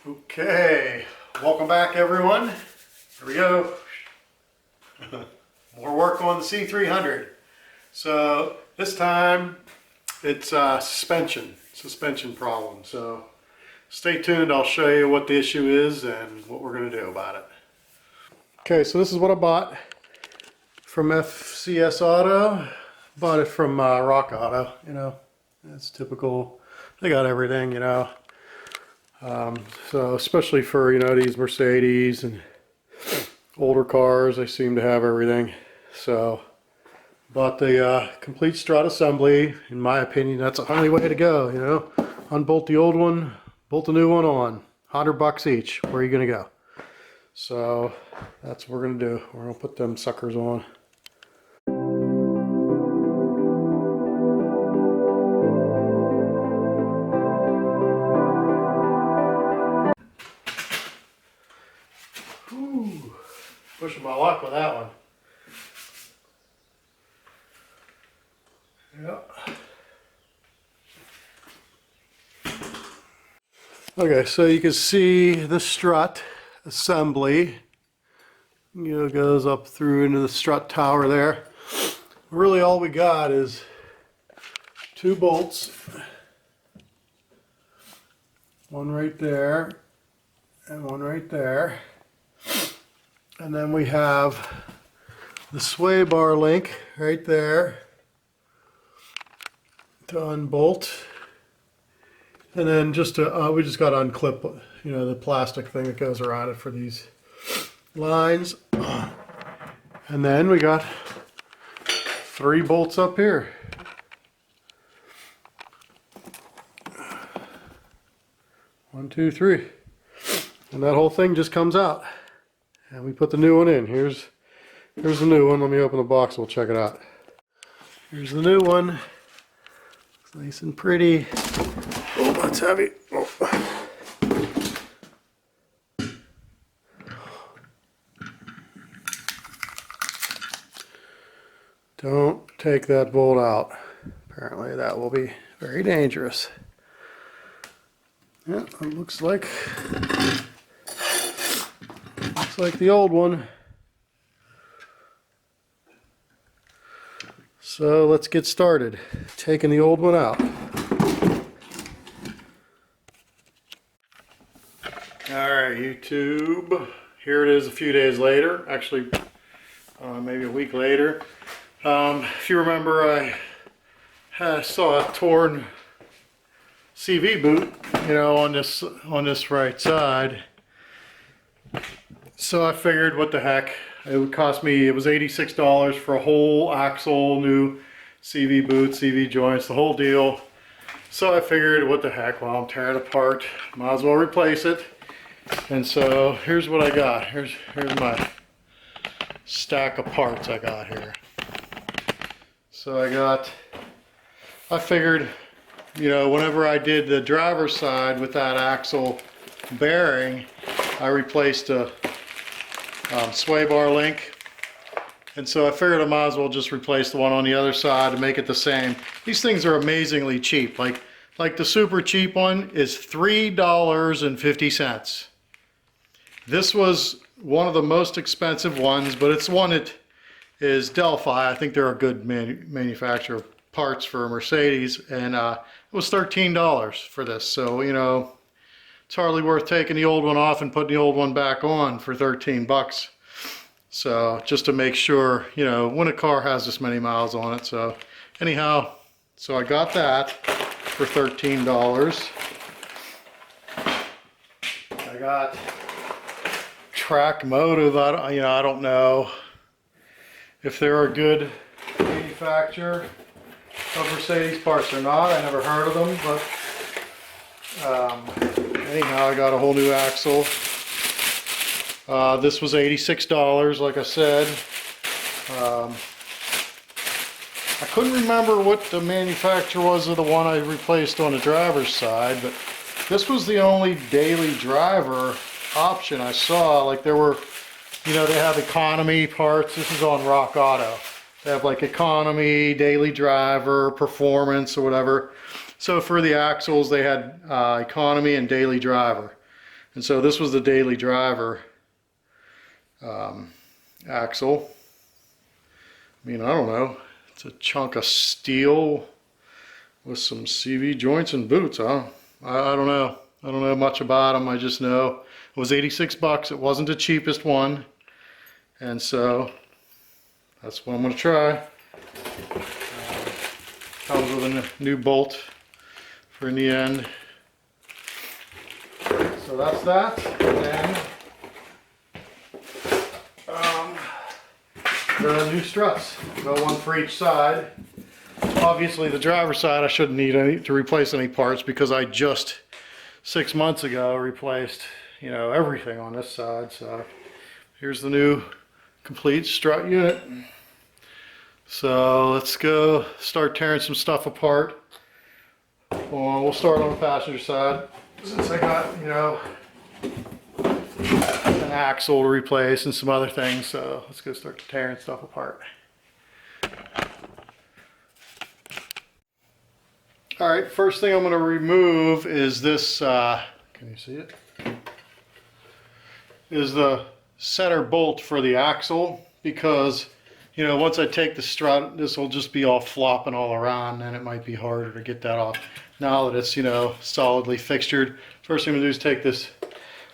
Okay, welcome back everyone. Here we go. More work on the C300. So this time it's suspension problem. So stay tuned, I'll show you what the issue is and what we're going to do about it. Okay, so this is what I bought from FCS Auto. Bought it from Rock Auto, you know, it's typical. They got everything, you know. So especially for, you know, these Mercedes and older cars, they seem to have everything. So bought the complete strut assembly. In my opinion, that's the only way to go, you know. Unbolt the old one, bolt the new one on. $100 each. Where are you gonna go? So that's what we're gonna do. We're gonna put them suckers on. Pushing my luck with that one. Yep. Okay, so you can see the strut assembly. You know, goes up through into the strut tower there. Really all we got is 2 bolts. One right there and one right there. And then we have the swaybar link right there to unbolt. And then just to, we just got to unclip, you know, the plastic thing that goes around it for these lines. And then we got 3 bolts up here. One, two, three. And that whole thing just comes out. And we put the new one in. Here's the new one. Let me open the box. We'll check it out. Here's the new one. It's nice and pretty. Oh, that's heavy. Oh. Don't take that bolt out. Apparently that will be very dangerous. Yeah, it looks like the old one. So let's get started. Taking the old one out. Alright, YouTube. Here it is a few days later. Actually, maybe a week later. If you remember, I saw a torn CV boot, you know, on this right side. So I figured, what the heck, it would cost me, it was $86 for a whole axle, new CV boot, CV joints, the whole deal. So I figured, what the heck, well, I'm tearing it apart, might as well replace it. And so here's what I got. Here's my stack of parts I got here. So I figured, you know, whenever I did the driver's side with that axle bearing, I replaced a sway bar link, and so I figured I might as well just replace the one on the other side to make it the same. These things are amazingly cheap. Like the super cheap one is $3.50. This was one of the most expensive ones, but it's one that is Delphi. I think they're a good manufacturer of parts for Mercedes, and it was $13 for this. So, you know, it's hardly worth taking the old one off and putting the old one back on for 13 bucks. So just to make sure, you know, when a car has this many miles on it. So anyhow, so I got that for $13. I got Track Motive. I don't know if they're a good manufacturer of Mercedes parts or not. I never heard of them, but anyhow, I got a whole new axle. This was $86, like I said. I couldn't remember what the manufacturer was of the one I replaced on the driver's side, but this was the only daily driver option I saw. Like, there were, you know, they have economy parts. This is on Rock Auto. They have like economy, daily driver, performance, or whatever. So for the axles, they had economy and daily driver. And so this was the daily driver axle. I mean, I don't know. It's a chunk of steel with some CV joints and boots. I don't know. I don't know much about them. I just know it was 86 bucks. It wasn't the cheapest one. And so that's what I'm going to try. Comes with a new bolt for in the end. So that's that. And then the new struts. Go one for each side. Obviously the driver's side I shouldn't need to replace any parts because I just 6 months ago replaced, you know, everything on this side. So here's the new complete strut unit. So let's go start tearing some stuff apart. Well, we'll start on the passenger side since I got, you know, an axle to replace and some other things. So let's go start tearing stuff apart. All right, first thing I'm going to remove is this, can you see it? Is the center bolt for the axle, because, you know, once I take the strut, this will just be all flopping all around and it might be harder to get that off. Now that it's, you know, solidly fixtured, first thing I'm going to do is take this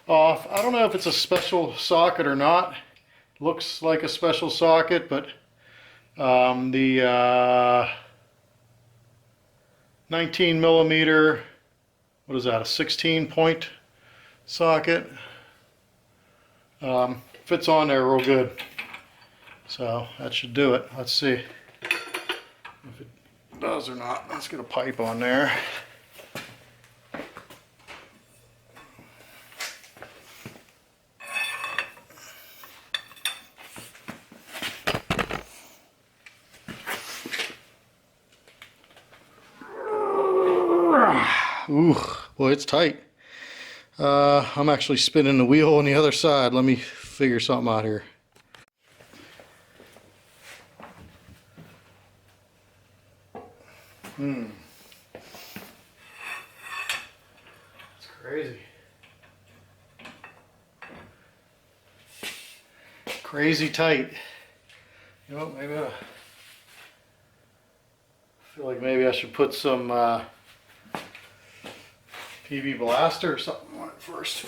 off. I don't know if it's a special socket or not. Looks like a special socket, but the 19 millimeter, what is that, a 16 point socket, fits on there real good. So that should do it. Let's see if it does or not. Let's get a pipe on there. Ooh, boy, it's tight. I'm actually spinning the wheel on the other side. Let me figure something out here. It's crazy. Crazy tight. You know, maybe I feel like maybe I should put some PV blaster or something on it first.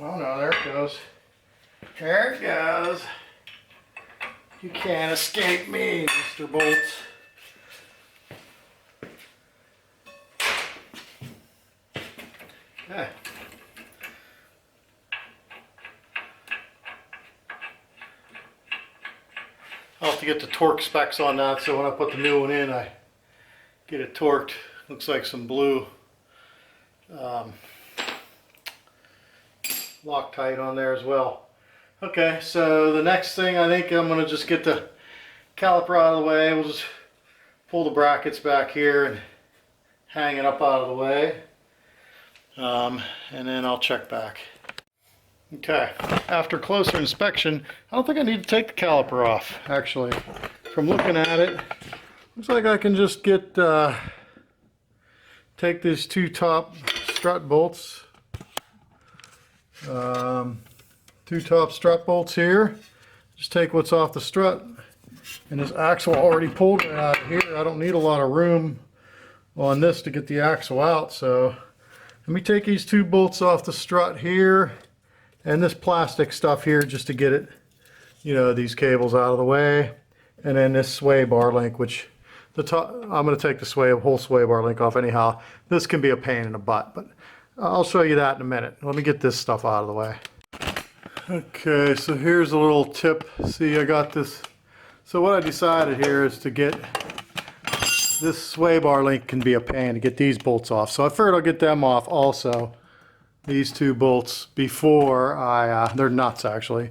Oh no, there it goes. There it goes. You can't escape me, Mr. Bolt. Okay. I'll have to get the torque specs on that, so when I put the new one in, I get it torqued. Looks like some blue Loctite on there as well. Okay, so the next thing, I think I'm going to just get the caliper out of the way. We'll just pull the brackets back here and hang it up out of the way. And then I'll check back. Okay, after closer inspection, I don't think I need to take the caliper off, actually. From looking at it, looks like I can just get, take these two top strut bolts, two top strut bolts here, just take what's off the strut, and this axle already pulled it out of here. I don't need a lot of room on this to get the axle out, so let me take these two bolts off the strut here, and this plastic stuff here just to get it, you know, these cables out of the way, and then this sway bar link, which the top, I'm going to take the whole sway bar link off anyhow. This can be a pain in the butt, but I'll show you that in a minute. Let me get this stuff out of the way. Okay, so here's a little tip. See, I got this. So what I decided here is to get this sway bar link, can be a pain to get these bolts off. So I figured I'll get them off also. These two bolts before I, they're nuts actually.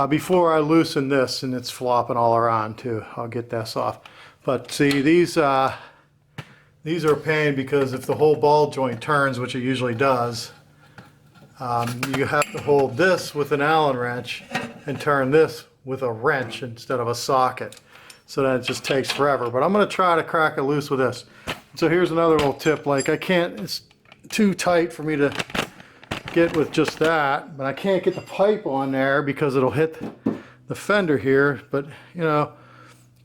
Before I loosen this, and it's flopping all around too. I'll get this off. But see, these are a pain because if the whole ball joint turns, which it usually does, you have to hold this with an Allen wrench and turn this with a wrench instead of a socket. So that it just takes forever. But I'm going to try to crack it loose with this. So here's another little tip, like I can't, it's too tight for me to get with just that, but I can't get the pipe on there because it'll hit the fender here. But you know,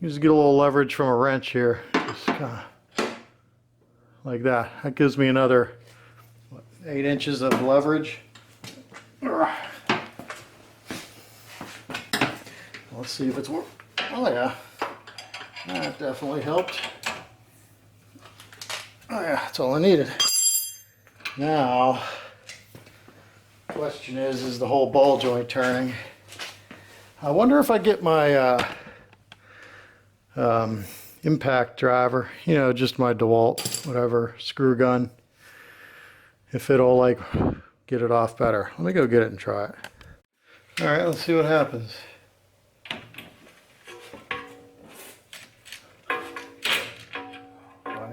you just get a little leverage from a wrench here, just kind of like that. That gives me another 8 inches of leverage. Let's see if it's working. Oh yeah, that definitely helped. Oh yeah, that's all I needed. Now, question is the whole ball joint turning? I wonder if I get my impact driver, you know, just my DeWalt, whatever, screw gun, if it'll like get it off better. Let me go get it and try it. All right, let's see what happens.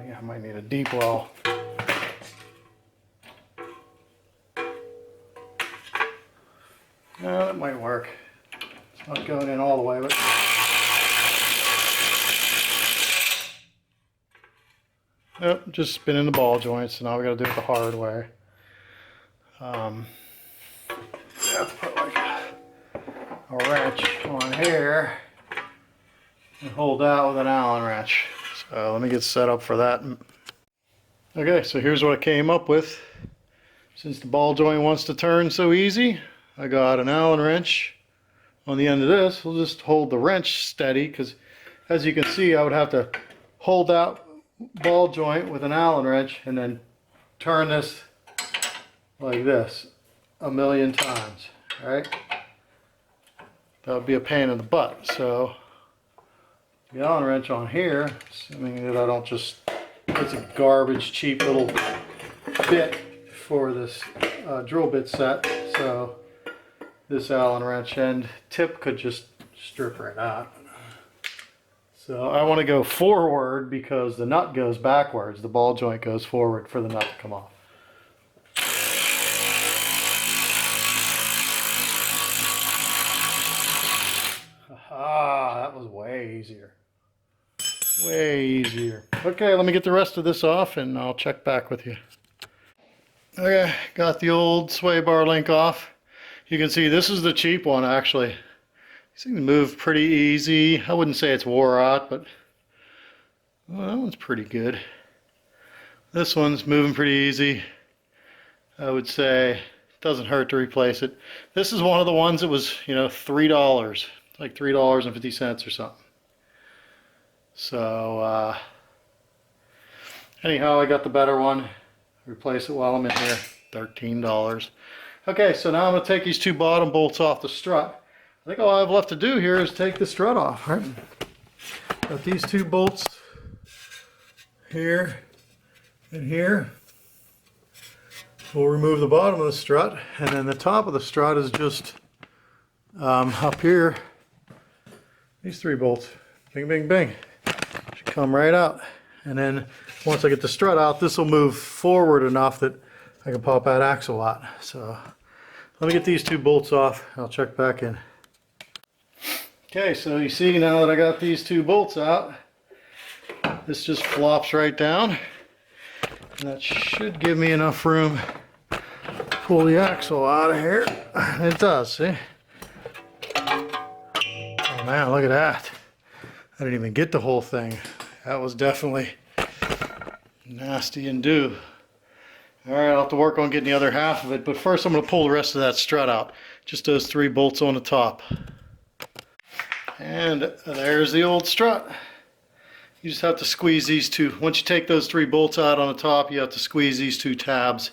I might need a deep well. No, that might work. It's not going in all the way, but yep, just spinning the ball joints. So now we got to do it the hard way. You have to put like a wrench on here and hold that with an Allen wrench. So let me get set up for that. Okay, so here's what I came up with. Since the ball joint wants to turn so easy, I got an Allen wrench on the end of this. We'll just hold the wrench steady, because as you can see, I would have to hold that ball joint with an Allen wrench and then turn this like this a million times, right? That would be a pain in the butt. So the Allen wrench on here, assuming that I don't just, it's a garbage cheap little bit for this drill bit set, so this Allen wrench end tip could just strip right out. So I want to go forward because the nut goes backwards, the ball joint goes forward for the nut to come off. Ah, that was way easier. Way easier. Okay, let me get the rest of this off and I'll check back with you. Okay, got the old sway bar link off. You can see this is the cheap one actually. These things move pretty easy. I wouldn't say it's wore out, but well, that one's pretty good. This one's moving pretty easy. I would say it doesn't hurt to replace it. This is one of the ones that was, you know, $3. Like $3.50 or something. So anyhow, I got the better one. Replace it while I'm in here. $13. Okay, so now I'm going to take these two bottom bolts off the strut. I think all I have left to do here is take the strut off, right? Got these two bolts here and here. We'll remove the bottom of the strut, and then the top of the strut is just up here. These three bolts, bing, bing, bing, should come right out. And then once I get the strut out, this will move forward enough that I can pop that axle out. So let me get these two bolts off. I'll check back in. Okay, so you see now that I got these two bolts out, this just flops right down. And that should give me enough room to pull the axle out of here. It does, see? Oh man, look at that. I didn't even get the whole thing. That was definitely nasty and do. Alright, I'll have to work on getting the other half of it, but first I'm going to pull the rest of that strut out. Just those three bolts on the top. And there's the old strut. You just have to squeeze these two. Once you take those three bolts out on the top, you have to squeeze these two tabs.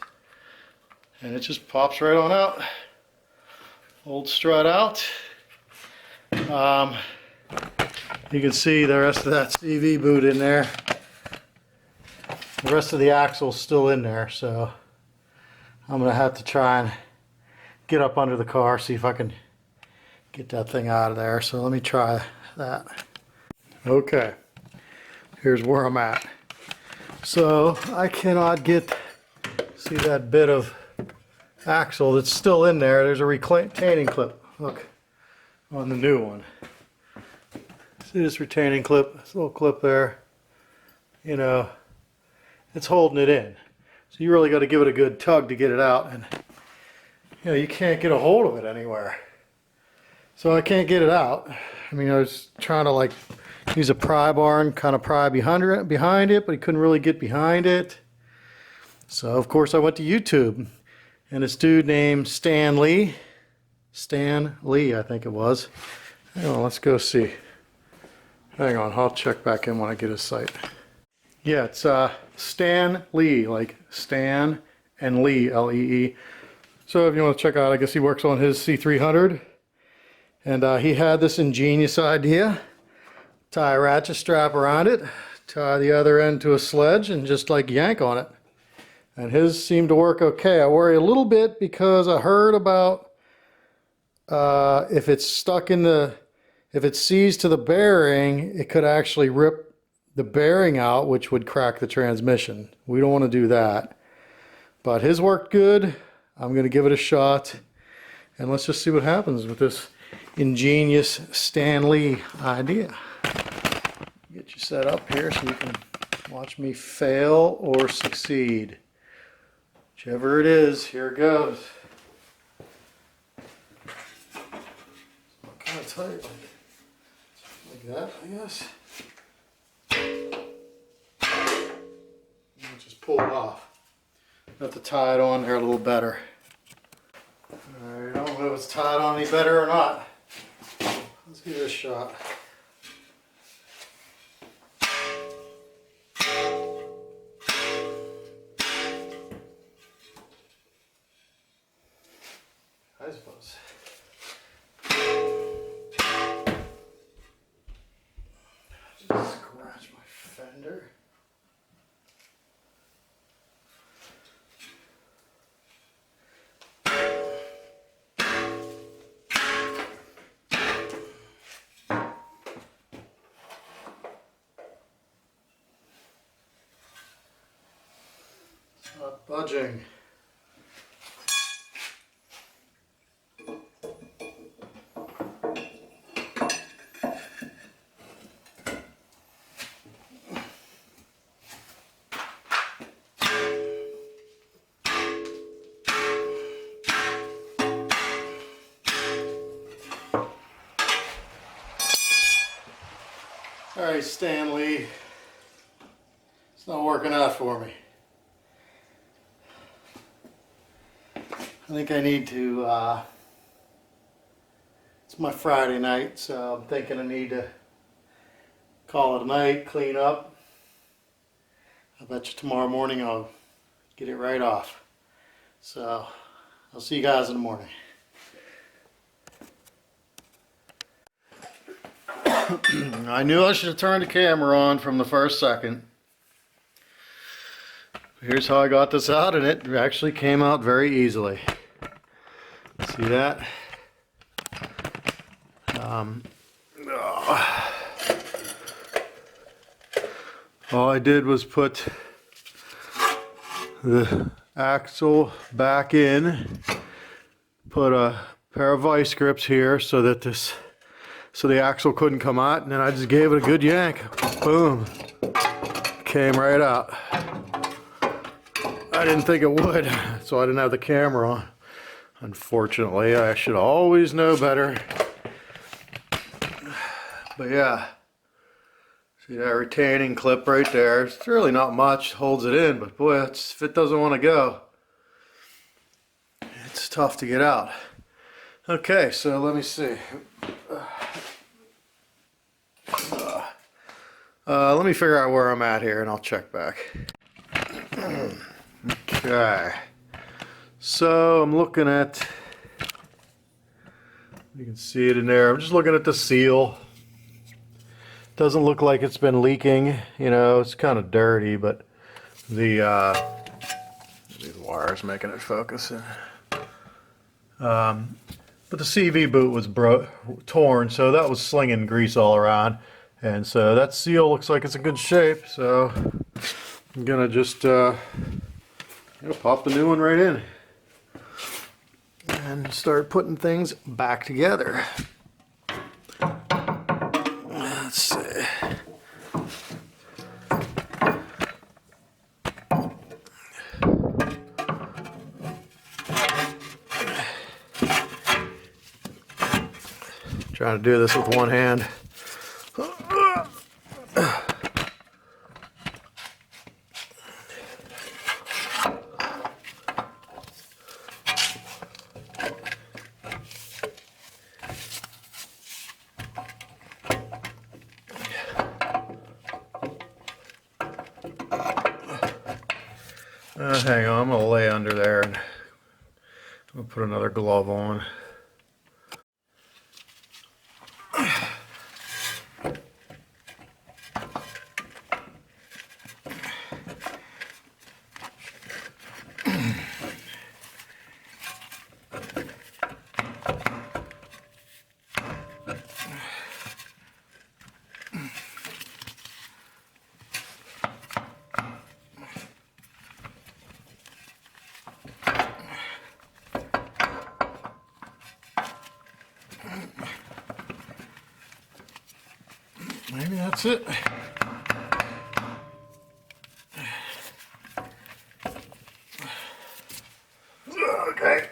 And it just pops right on out. Old strut out. You can see the rest of that CV boot in there. The rest of the axle's still in there, so I'm going to have to try and get up under the car, see if I can get that thing out of there. So let me try that. Okay, here's where I'm at. So I cannot get, see that bit of axle that's still in there. There's a retaining clip, look, on the new one. See this retaining clip, this little clip there, you know, it's holding it in. So you really got to give it a good tug to get it out, and you know, you can't get a hold of it anywhere. So I can't get it out. I mean, I was trying to like use a pry bar and kind of pry behind it, but he couldn't really get behind it. So of course I went to YouTube, and this dude named Stan Lee, I think it was. Hang on, let's go see. Hang on, I'll check back in when I get his site. Yeah, it's Stan Lee, like Stan and Lee, L-E-E. So if you want to check out, I guess he works on his C300. And he had this ingenious idea. Tie a ratchet strap around it, tie the other end to a sledge, and just like yank on it. And his seemed to work okay. I worry a little bit because I heard about if it's stuck in the, if it seized to the bearing, it could actually rip the bearing out, which would crack the transmission. We don't want to do that. But his worked good. I'm going to give it a shot. And let's just see what happens with this ingenious Stan Lee idea. Get you set up here so you can watch me fail or succeed. Whichever it is, here it goes. Kind of tight, like that, I guess. Just pull it off. Have to tie it on there a little better. Alright, I don't know if it's tied on any better or not. Let's give it a shot. I suppose. Just scratch my fender. It's not budging. Alright, Stan Lee, it's not working out for me. I think I need to, it's my Friday night, so I'm thinking I need to call it a night, clean up. I bet you tomorrow morning I'll get it right off. So, I'll see you guys in the morning. I knew I should have turned the camera on from the first second. Here's how I got this out, and it actually came out very easily. See that? All I did was put the axle back in, put a pair of vice grips here so that so the axle couldn't come out, and then I just gave it a good yank. Boom. Came right out. I didn't think it would, so I didn't have the camera on. Unfortunately, I should always know better. But yeah, see that retaining clip right there? It's really not much, holds it in, but boy, if it doesn't want to go, it's tough to get out. Okay, so let me see. Let me figure out where I'm at here and I'll check back. Okay, so I'm looking at, you can see it in there, I'm just looking at the seal. Doesn't look like it's been leaking, you know, it's kind of dirty, but these wires making it focus. But the CV boot was torn, so that was slinging grease all around. And so that seal looks like it's in good shape, so I'm gonna just pop the new one right in and start putting things back together. Let's see. Trying to do this with one hand. Hang on, I'm gonna lay under there and I'm gonna put another glove on. Maybe that's it. Okay.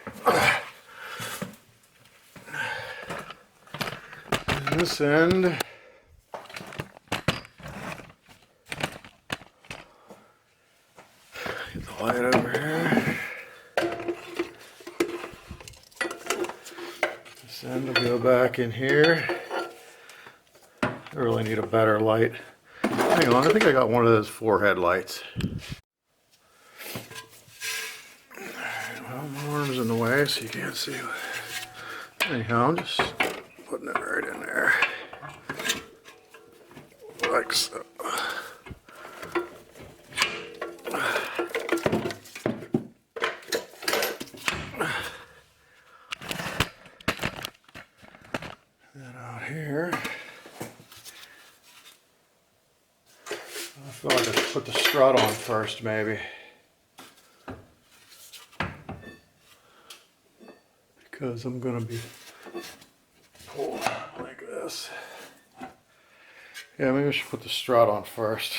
This end. Get the light over here. This end will go back in here. I really need a better light. Hang on, I think I got one of those forehead lights. Well, my arm's in the way so you can't see. Anyhow, I'm just putting it right in there. Like so. Then out here. I feel like I should put the strut on first, maybe. Because I'm going to be pulling like this. Yeah, maybe I should put the strut on first.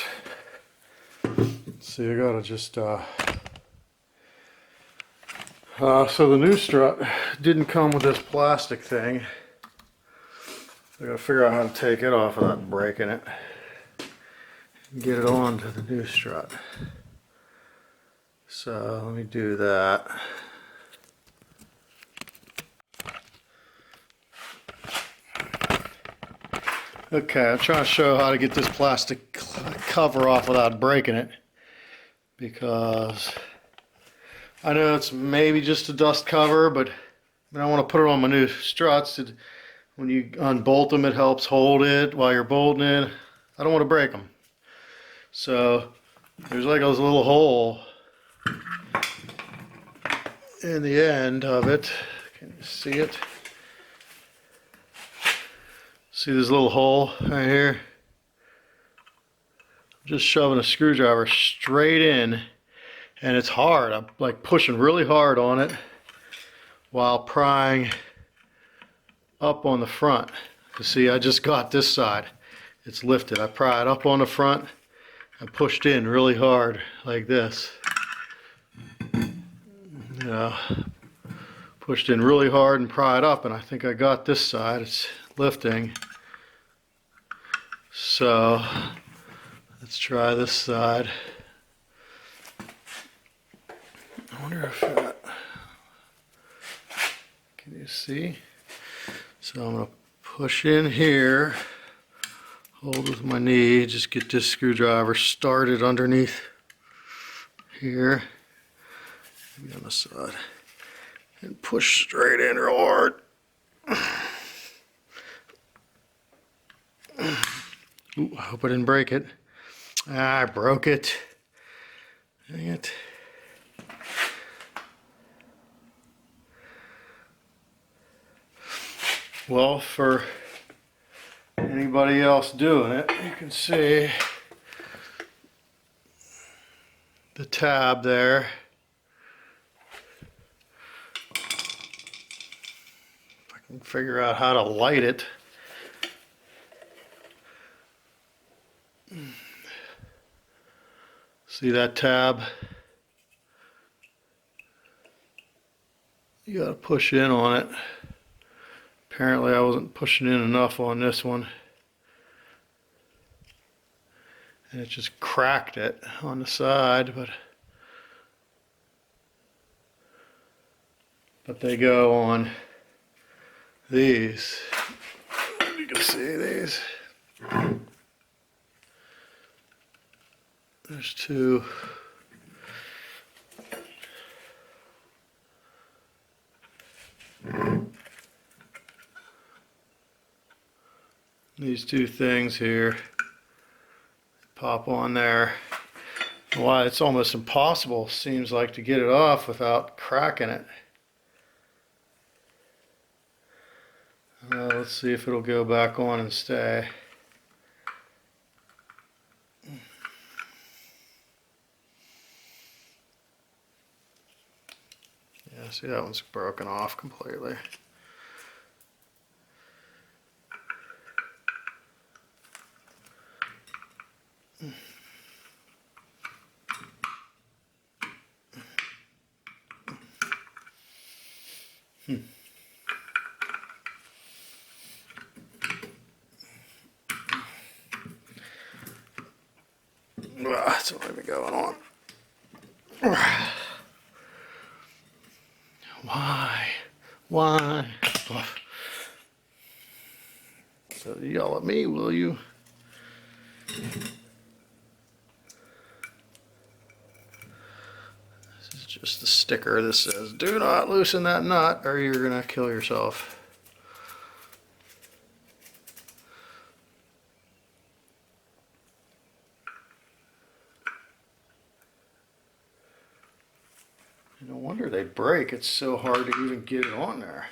See, I got to just... So the new strut didn't come with this plastic thing. I got to figure out how to take it off without breaking it. Get it on to the new strut. So let me do that. Okay, I'm trying to show how to get this plastic cover off without breaking it, because I know it's maybe just a dust cover, but I want to put it on my new struts. When you unbolt them, it helps hold it while you're bolting it. I don't want to break them. So there's like a little hole in the end of it. Can you see it? See this little hole right here? I'm just shoving a screwdriver straight in, and it's hard. I'm like pushing really hard on it while prying up on the front. You see, I just got this side. It's lifted. I pried up on the front. I pushed in really hard like this. Pushed in really hard and pried up, and I think I got this side. It's lifting. So let's try this side. I wonder if that, can you see? So I'm going to push in here. Hold with my knee, just get this screwdriver started underneath here, maybe on the side, and push straight in real hard. Ooh, I hope I didn't break it. I broke it. Dang it. Well, for anybody else doing it, you can see the tab there. If I can figure out how to light it. See that tab? You gotta push in on it. Apparently I wasn't pushing in enough on this one, and it just cracked it on the side, but they go on these. You can see these. There's two. These two things here pop on there. Why it's almost impossible, seems like, to get it off without cracking it. Let's see if it'll go back on and stay. Yeah, see, that one's broken off completely. That's what might be going on. Why? So yell at me, will you? This is just the sticker that says, do not loosen that nut or you're gonna kill yourself. No wonder they break. It's so hard to even get it on there.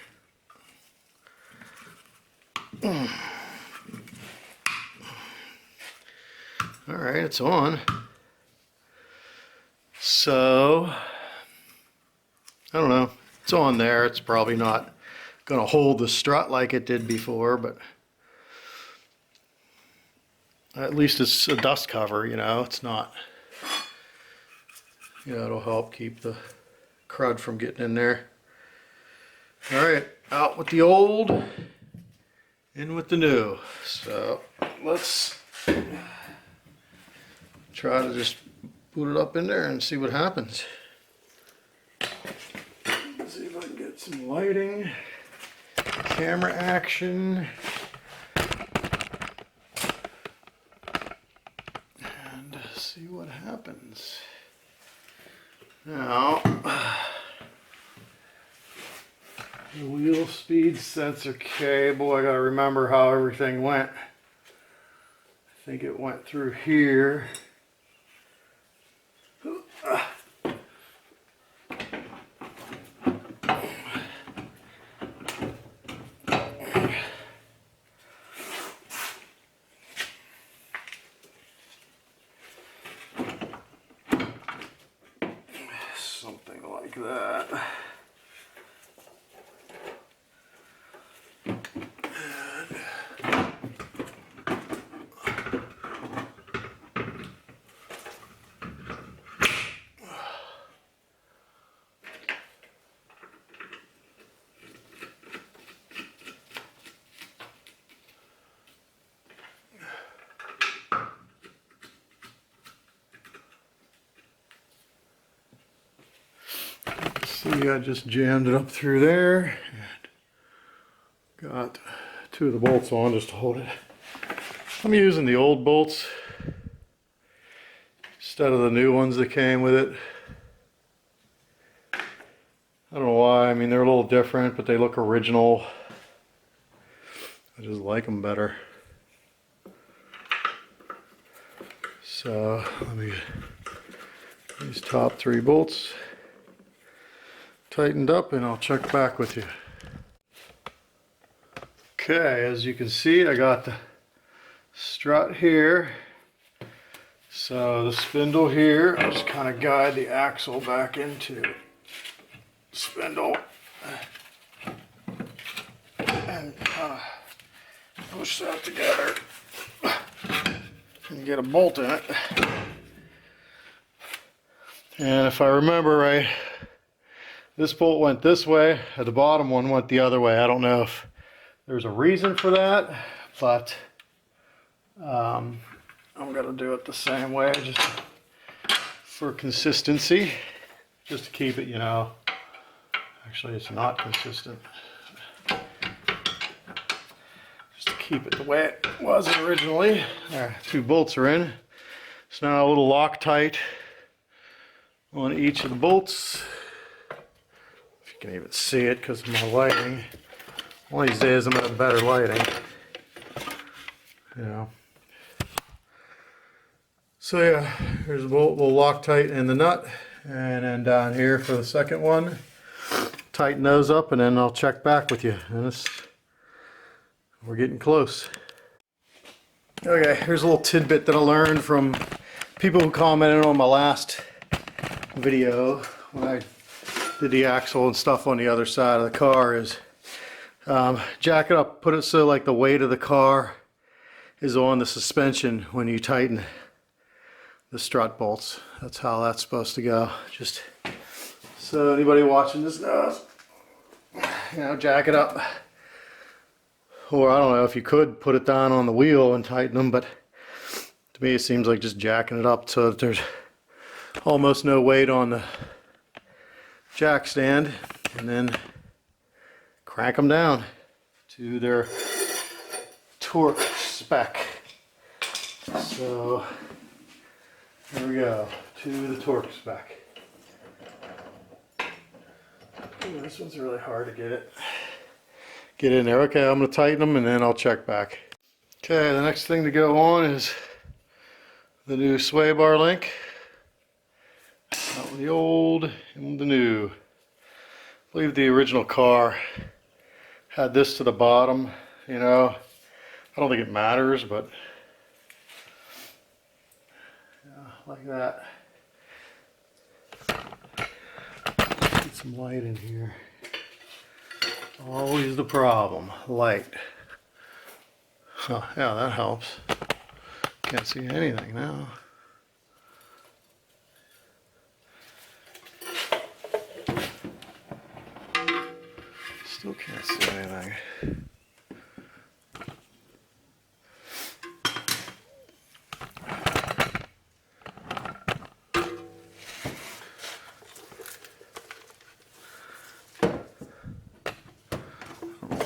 All right, it's on. So, I don't know. It's on there. It's probably not going to hold the strut like it did before, but at least it's a dust cover, you know. It's not, you know, it'll help keep the crud from getting in there. All right, out with the old, in with the new. So let's try to just put it up in there and see what happens. Let's see if I can get some lighting, camera action, and see what happens. Now, the wheel speed sensor cable, I gotta remember how everything went. I think it went through here. Something like that. See, I just jammed it up through there and got two of the bolts on just to hold it. I'm using the old bolts instead of the new ones that came with it. I don't know why. I mean, they're a little different, but they look original. I just like them better. So let me get these top three bolts tightened up and I'll check back with you. Okay, as you can see, I got the strut here. So the spindle here, I'll just kind of guide the axle back into the spindle and push that together and get a bolt in it. And if I remember right, this bolt went this way, and the bottom one went the other way. I don't know if There's a reason for that, but I'm gonna do it the same way, just for consistency, just to keep it, you know. Actually, it's not consistent. Just to keep it the way it was originally. There, 2 bolts are in. So now a little Loctite on each of the bolts. If you can even see it because of my lighting. One of these days I'm gonna have better lighting. You know. So yeah, here's a bolt, little Loctite in the nut, and then down here for the second one, tighten those up, and then I'll check back with you. And we're getting close. Okay, here's a little tidbit that I learned from people who commented on my last video when I did the axle and stuff on the other side of the car is jack it up, put it so like the weight of the car is on the suspension when you tighten the strut bolts. That's how that's supposed to go. Just so anybody watching this knows, you know, jack it up. Or I don't know if you could put it down on the wheel and tighten them, but to me it seems like just jacking it up so that there's almost no weight on the jack stand, and then crank them down to their torque spec. So here we go, to the torque spec. Ooh, this one's really hard to get in there. Okay, I'm going to tighten them and then I'll check back. Okay, the next thing to go on is the new sway bar link. Out with the old and the new. I believe the original car had this to the bottom, you know. I don't think it matters, but yeah, like that. Get some light in here. Always the problem, light. Oh, yeah, that helps. Can't see anything now. Still can't see anything.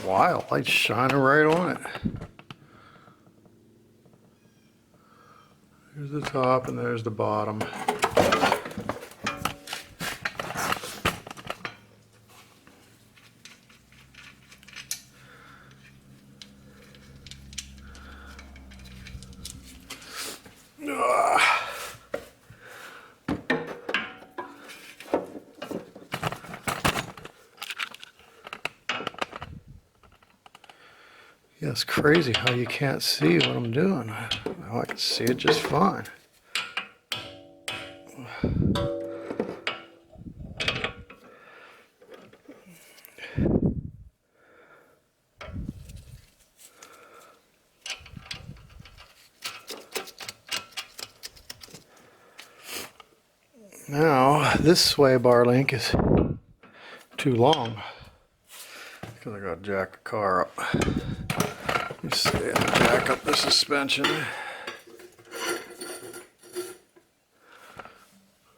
Wow, light's shining right on it. There's the top and there's the bottom. Yeah, it's crazy how you can't see what I'm doing. Now I can see it just fine. Now, this sway bar link is too long because I got to jack the car up. Let me see, I'll jack up the suspension.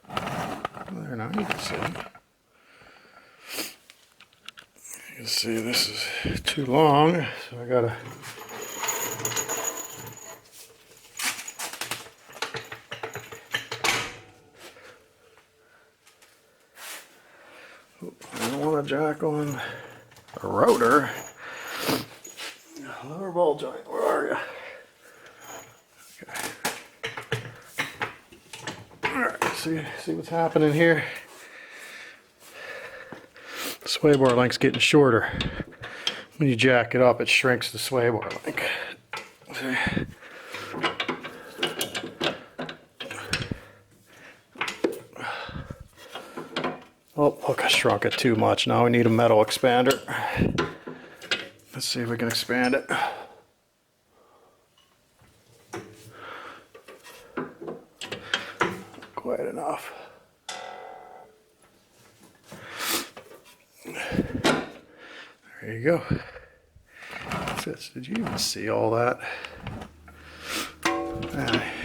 There, now you can see. You can see this is too long, so I gotta. I don't want to jack on a rotor. Lower ball joint, where are you? Okay. Alright, see what's happening here? The sway bar link's getting shorter. When you jack it up, it shrinks the sway bar link. See? Oh, look, I shrunk it too much. Now we need a metal expander. Let's see if we can expand it. Quite enough. There you go. fits. Did you even see all that?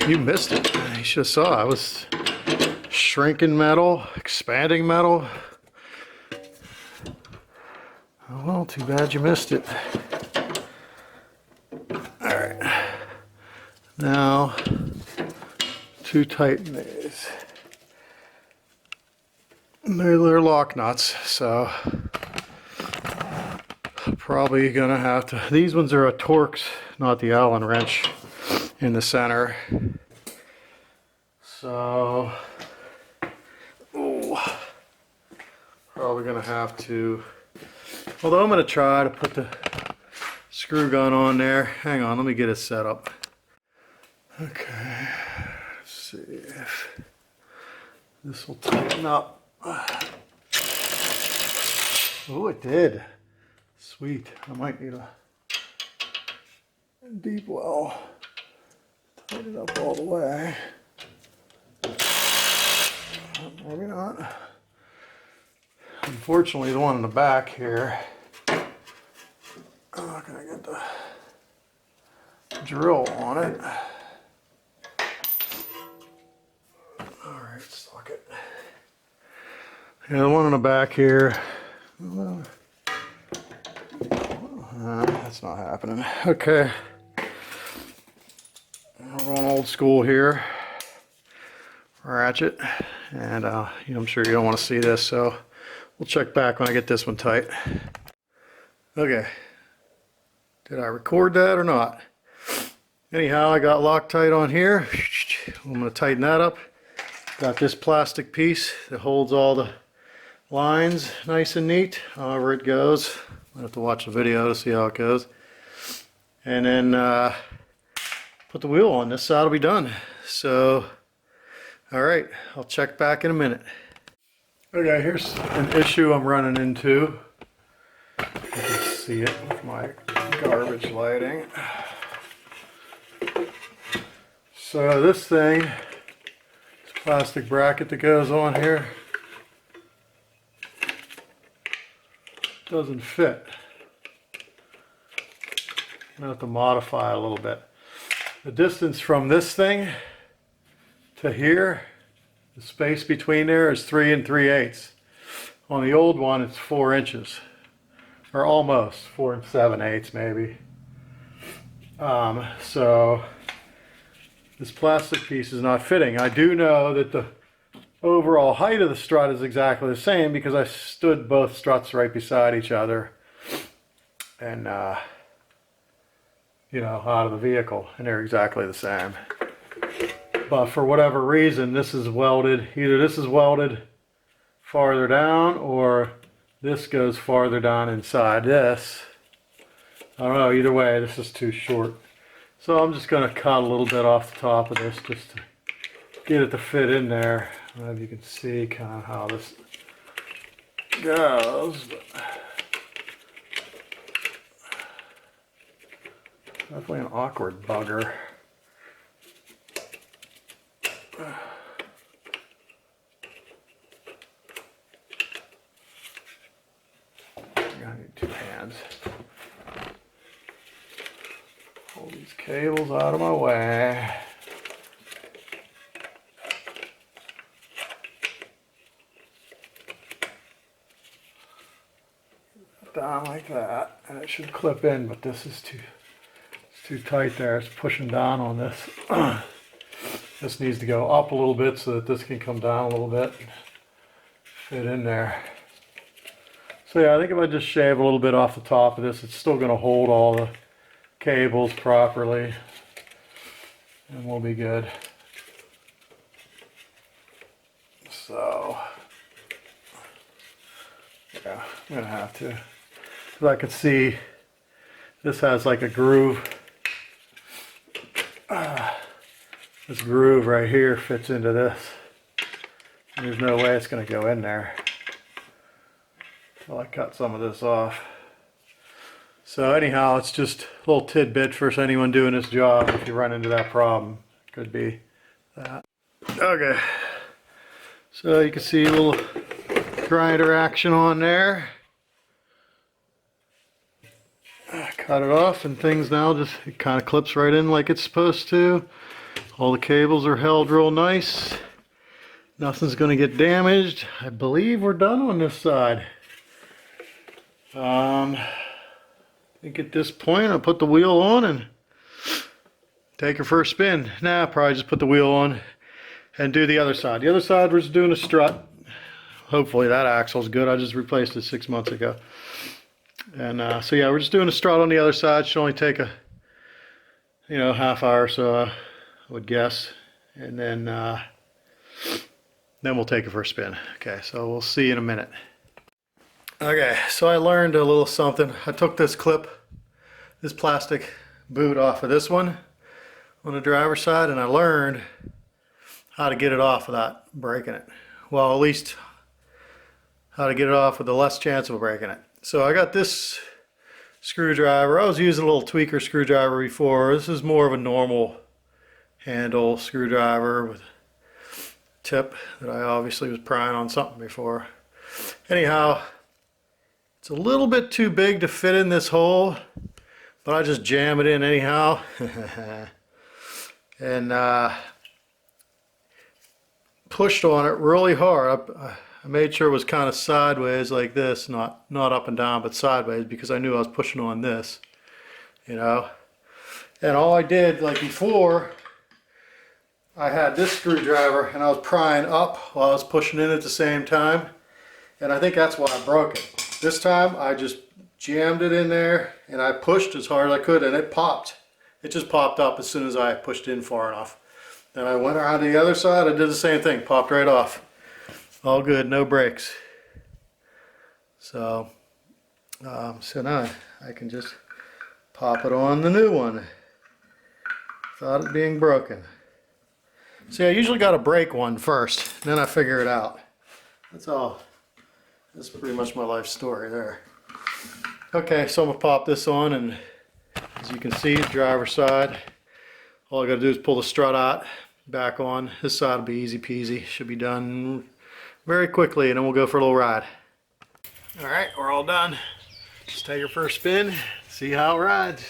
You missed it. You should have saw. I was shrinking metal, expanding metal. Oh, well, too bad you missed it. Alright. Now, to tighten these. They're lock nuts, so probably gonna have to. These ones are a Torx, not the Allen wrench in the center. So, ooh, probably gonna have to. Although I'm gonna try to put the screw gun on there. Hang on, let me get it set up. Okay, let's see if this will tighten up. Oh, it did. Sweet. I might need a deep well. Tighten it up all the way. Maybe not. Unfortunately, the one in the back here, I'm not going to get the drill on it. Alright, stock it. Yeah, the one in the back here, that's not happening. Okay, we're on old school here. Ratchet, and I'm sure you don't want to see this, so we'll check back when I get this one tight. Okay, did I record that or not? Anyhow, I got Loctite on here. I'm going to tighten that up. Got this plastic piece that holds all the lines nice and neat, however it goes. I'll have to watch the video to see how it goes. And then put the wheel on. This side will be done. So, alright, I'll check back in a minute. Okay, here's an issue I'm running into. You can see it with my garbage lighting. So this thing, this plastic bracket that goes on here, doesn't fit. I'm gonna have to modify it a little bit. The distance from this thing to here, the space between there is 3 3/8. On the old one, it's 4 inches, or almost 4 7/8 maybe. So this plastic piece is not fitting. I do know that the overall height of the strut is exactly the same because I stood both struts right beside each other and you know, out of the vehicle, and they're exactly the same. But for whatever reason, this is welded. Either this is welded farther down or this goes farther down inside this. I don't know, either way, this is too short. So I'm just going to cut a little bit off the top of this just to get it to fit in there. I don't know if you can see kind of how this goes. But definitely an awkward bugger. I need 2 hands. Pull these cables out of my way. Down like that, and it should clip in, but this is too tight there. It's pushing down on this. This needs to go up a little bit so that this can come down a little bit and fit in there. So yeah, I think if I just shave a little bit off the top of this, it's still going to hold all the cables properly, and we'll be good. So yeah, I'm going to have to. So I can see this has like a groove. This groove right here fits into this. And there's no way it's going to go in there until I cut some of this off. So anyhow, it's just a little tidbit for anyone doing this job if you run into that problem. Could be that. Okay. So you can see a little grinder action on there. cut it off and things now just, it kind of clips right in like it's supposed to. All the cables are held real nice. Nothing's going to get damaged. I believe we're done on this side. I think at this point I'll put the wheel on and take her for a spin. Nah, probably just put the wheel on and do the other side. The other side we're just doing a strut. Hopefully that axle's good. I just replaced it 6 months ago. And so yeah, we're just doing a strut on the other side. Should only take a, you know, half hour or so, I would guess. And then we'll take it for a spin. Okay, so we'll see you in a minute. Okay, so I learned a little something. I took this clip, this plastic boot off of this one on the driver's side, and I learned how to get it off without breaking it. Well, at least how to get it off with the less chance of breaking it. So I got this screwdriver. I was using a little tweaker screwdriver before. This is more of a normal handle screwdriver with tip that I obviously was prying on something before. Anyhow, it's a little bit too big to fit in this hole, but I just jam it in anyhow. And pushed on it really hard. I made sure it was kind of sideways like this, not up and down, but sideways, because I knew I was pushing on this, you know. And all I did, like before, I had this screwdriver and I was prying up while I was pushing in at the same time, and I think that's why I broke it. This time I just jammed it in there and I pushed as hard as I could, and it popped. It just popped up as soon as I pushed in far enough. Then I went around to the other side, I did the same thing, popped right off. All good, no breaks. So, so now I can just pop it on the new one without it being broken. See, I usually got to break one first, then I figure it out. That's all. That's pretty much my life story there. Okay, so I'm going to pop this on, and as you can see, the driver's side, all I got to do is pull the strut out, back on. This side will be easy peasy. Should be done very quickly, and then we'll go for a little ride. All right, we're all done. Let's take her for a spin, see how it rides.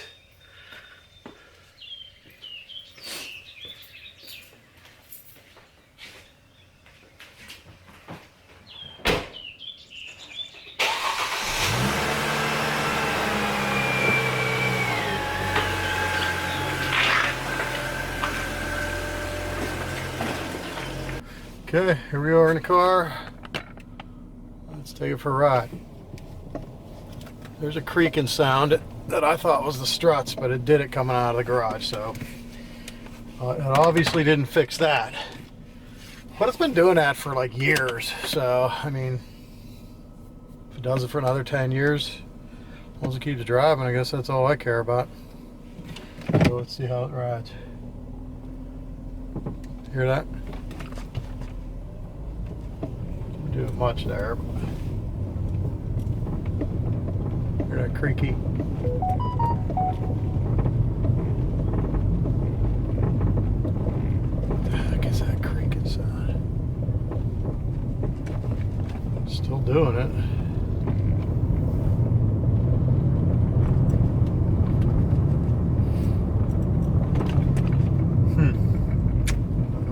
Okay, here we are in the car. Let's take it for a ride. There's a creaking sound that I thought was the struts, but it did it coming out of the garage, so it obviously didn't fix that. But it's been doing that for like years, so I mean, if it does it for another 10 years, as long as it keeps driving, I guess that's all I care about. So let's see how it rides. Hear that? Doing much there, but hear that creaky. What the heck is that creaking sound? Still doing it.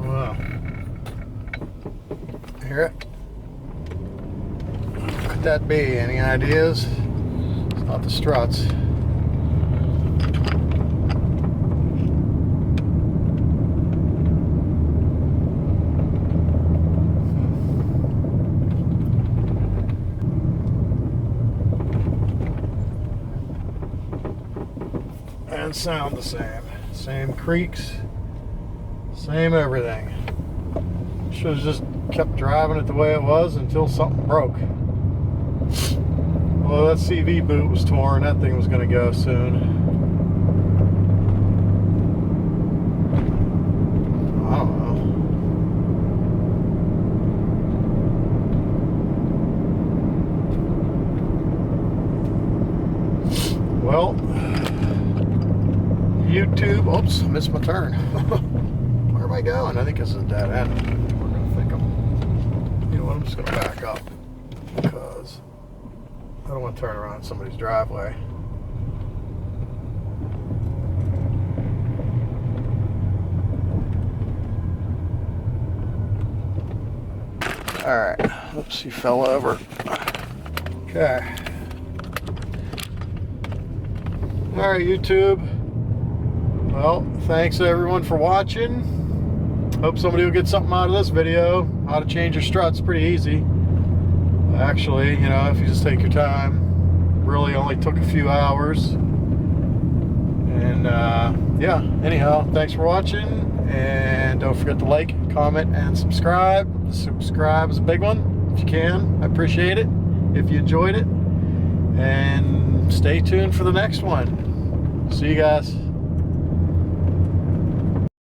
Well, hear it? That be? Any ideas? It's not the struts. And sound the same. Same creaks, same everything. Should have just kept driving it the way it was until something broke. Well, that CV boot was torn. That thing was going to go soon. I don't know. Well, YouTube. Oops, I missed my turn. Where am I going? I think this is a dead end. We're going to think you know what? I'm just going to back up because I don't want to turn around somebody's driveway. All right, oops, you fell over. Okay. All right, YouTube. Well, thanks everyone for watching. Hope somebody will get something out of this video. How to change your struts, pretty easy. Actually, you know, if you just take your time, really only took a few hours. And yeah, anyhow, thanks for watching. And don't forget to like, comment, and subscribe. Subscribe is a big one, if you can. I appreciate it, if you enjoyed it. And stay tuned for the next one. See you guys.